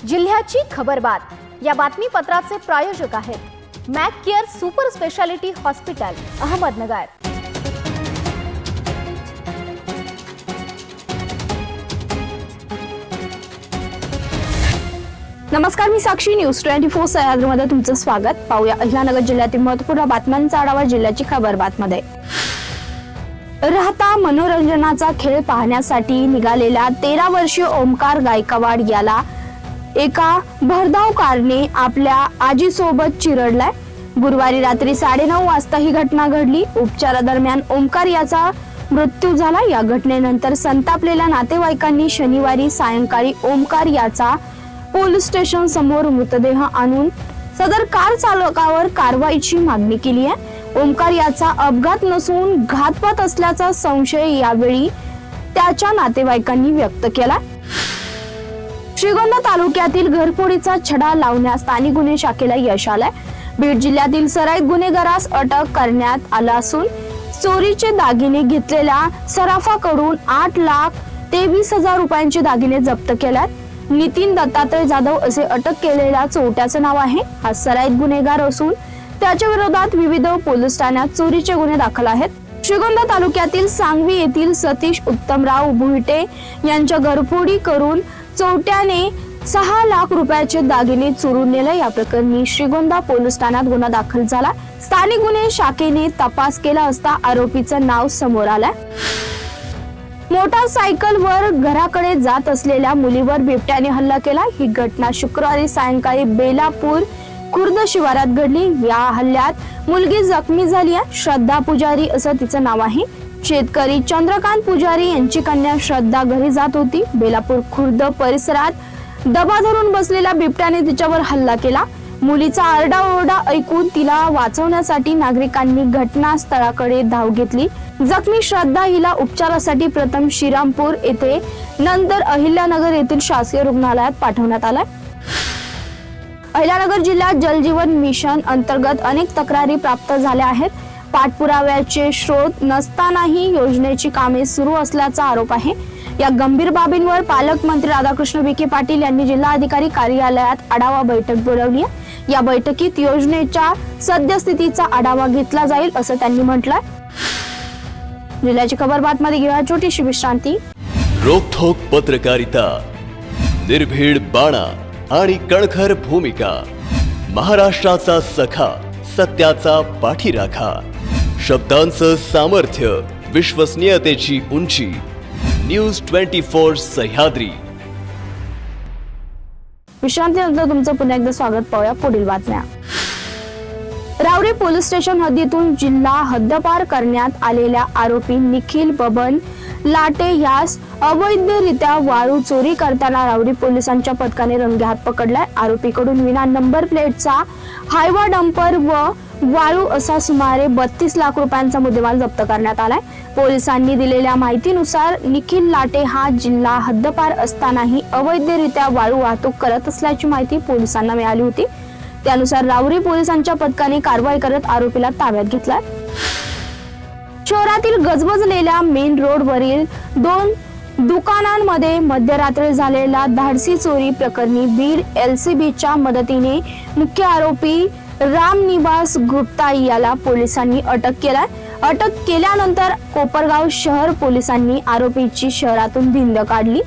जिल्ह्याची खबरबात या बातमीपत्राचे प्रायोजक आहेत Mac care super speciality hospital Ahmednagar. नमस्कार, मी साक्षी। न्यूज 24 सह्याद्रीमध्ये तुमचं स्वागत। पाहूया अहिल्यानगर जिल्ह्यातील महत्त्वपूर्ण बातम्यांचा आढावा जिल्ह्याची खबरबातमध्ये। राहता मनोरंजनाचा खेळ पाहण्यासाठी निघालेल्या 13 वर्षीय ओमकार गायकवाड याला एका भरधाव कारने आपल्या आजीसोबत चिरडलाय। गुरुवारी रात्री 9:30 वाजता ही घटना घडली। उपचारादरम्यान ओमकार याचा मृत्यू झाला। या घटनेनंतर संतापलेल्या नातेवाईकांनी शनिवारी सायंकाळी ओमकार याचा पोलीस स्टेशन समोर मृतदेह आणून सदर कार चालकावर कारवाईची मागणी केली आहे। ओमकार याचा अपघात नसून घातपात असल्याचा संशय यावेळी त्याच्या नातेवाईकांनी व्यक्त केला। श्रीगोंदा तालुक्यातील घरफोडीचा छडा लावण्यास स्थानिक गुन्हे शाखेला यश आलंय। बीड जिल्ह्यातील सराईत गुन्हेगारास अटक करण्यात आला असून चोरीचे दागिने घेतलेल्या सराफाकडून 8,23,000 रुपयांचे दागिने जप्त केल्यात। नितीन दत्तात्रय जाधव असे अटक केलेल्या चोरट्याचे नाव आहे। हा सराईत गुन्हेगार असून त्याच्या विरोधात विविध पोलीस ठाण्यात चोरीचे गुन्हे दाखल आहेत। श्रीगोंदा तालुक्यातील सांगवी येथील सतीश उत्तमराव भुईटे यांच्या घरफोडी करून चोरट्याने 6 लाख रुपयाचे दागिने चोरून नेले। या प्रकरणी श्रीगोंदा पोलीस ठाण्यात गुन्हा दाखल झाला। स्थानिक गुन्हे शाखेने तपास केला असता आरोपीचं नाव समोर आलंय। मोटारसायकलवर घराकडे जात असलेल्या मुलीवर बिबट्याने हल्ला केला। ही घटना शुक्रवारी सायंकाळी बेलापूर खुर्द शिवारात घडली। या हल्ल्यात मुलगी जखमी झाली आहे। श्रद्धा पुजारी असं तिचं नाव आहे। शेतकरी चंद्रकांत पुजारी यांची कन्या श्रद्धा घरी जात होती। बेलापूर खुर्द परिसरात दबा धरून बसलेल्या बिबट्याने तिच्यावर हल्ला केला। मुलीचा आरडाओरडा ऐकून तिला वाचवण्यासाठी नागरिकांनी घटनास्थळाकडे धाव घेतली। जखमी श्रद्धा हिला उपचारासाठी प्रथम श्रीरामपूर येथे नंतर अहिल्यानगर येथील शासकीय रुग्णालयात पाठवण्यात आले। अहिल्यानगर जिल्ह्यात जलजीवन मिशन अंतर्गत अनेक तक्रारी प्राप्त झाल्या आहेत। पाठपुराव्याचे स्रोत नसतानाही योजनेची कामे सुरू असल्याचा आरोप आहे। या गंभीर बाबींवर पालकमंत्री राधाकृष्ण विखे पाटील यांनी जिल्हाधिकारी कार्यालयात आढावा बैठक बोलावली आहे। या बैठकीत योजनेच्या सद्यस्थितीचा आढावा घेतला जाईल असं त्यांनी म्हटलंय। जिल्ह्याची खबरबातमध्ये घेऊया छोटीशी विश्रांती। रोखोक पत्रकारिता, निर्भीड बाणा आणि कणखर भूमिका, महाराष्ट्राचा सखा, सत्याचा पाठीराखा, शब्दांचं सामर्थ्य, विश्वसनीयतेची उंची, न्यूज 24 सह्याद्री। विश्रांतीनंतर तुमचं पुन्हा एकदा स्वागत। पाहूया पुढील बातम्या। रावरी पोलीस स्टेशन हद्दीतून जिल्हा हद्दपार करण्यात आलेल्या आरोपी निखिल बबन लाटे यास अवैधरित्या वाळू चोरी करताना रावरी पोलिसांच्या पथकाने रंगेहात पकडलाय। आरोपीकडून विना नंबर प्लेटचा हायवा डंपर व वाळू असा सुमारे 32 लाख रुपयांचा मुद्देमाल जप्त करण्यात आलाय। पोलिसांनी दिलेल्या माहितीनुसार निखिल लाटे हा जिल्हा हद्दपार असतानाही अवैधरित्या वाळू वाहतूक करत असल्याची माहिती पोलिसांना मिळाली होती। त्यानुसार रावरी पोलिसांच्या पथकाने कारवाई करत आरोपीला ताब्यात घेतलाय। शहरातील गजबजलेल्या मेन रोड वरील 2 दुकानांमध्ये मध्यरात्री झालेल्या धाडसी चोरी प्रकरणी बीड LCBच्या मदतीने मुख्य आरोपी रामनिवास गुप्ता याला पोलिसांनी अटक केलाय। अटक केल्यानंतर कोपरगाव शहर पोलिसांनी आरोपीची शहरातून धिंड काढली।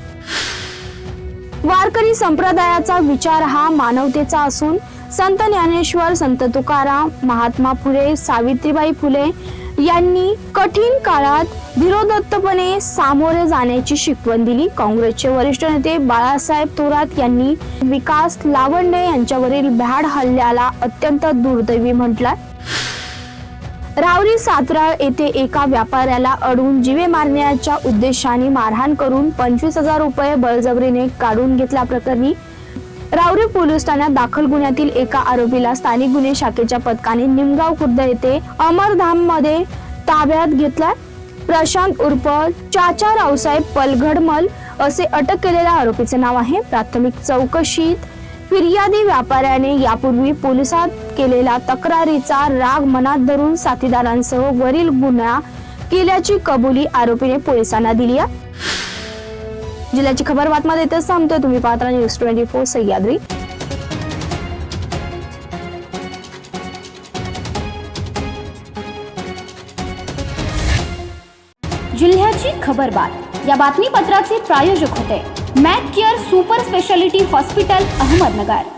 वारकरी संप्रदायाचा विचार हा मानवतेचा असून संत ज्ञानेश्वर, संत तुकाराम, महात्मा फुले, सावित्रीबाई फुले यांनी कठीण काळात धीरोदत्तपणे सामोरे जाण्याची शिकवण दिली। काँग्रेसचे वरिष्ठ नेते बाळासाहेब थोरात यांनी विकास लावंडे यांच्यावरील भ्याड हल्ल्याला अत्यंत दुर्दैवी म्हटलंय। रावरी सातराळ येथे एका व्यापाऱ्याला अडवून जीवे मारण्याच्या उद्देशाने मारहाण करून 25,000 रुपये बळजबरीने काढून घेतल्याप्रकरणी रावरी पोलीस ठाण्यात दाखल गुन्ह्यातील एका आरोपीला स्थानिक गुन्हे शाखेच्या पथकाने निमगाव खुर्द येथे अमरधाम मध्ये ताब्यात घेतला। प्रशांत उर्फ चाचा रावसाहेब पलघडमल असे अटक केलेल्या आरोपीचे नाव आहे। प्राथमिक चौकशीत फिर्यादी व्यापाऱ्याने यापूर्वी पोलिसात केलेल्या तक्रारीचा राग मनात धरून साथीदारांसह वरील गुन्हा केल्याची कबुली आरोपीने पोलिसांना दिली आहे। जिल्ह्याची खबर बातम्या देतच थांबतोय. तुम्ही पाहत राहा न्यूज 24 सह्याद्री. जिल्ह्याची खबरबात या बातमीपत्राचे प्रायोजक होते Mac care super speciality hospital Ahmednagar.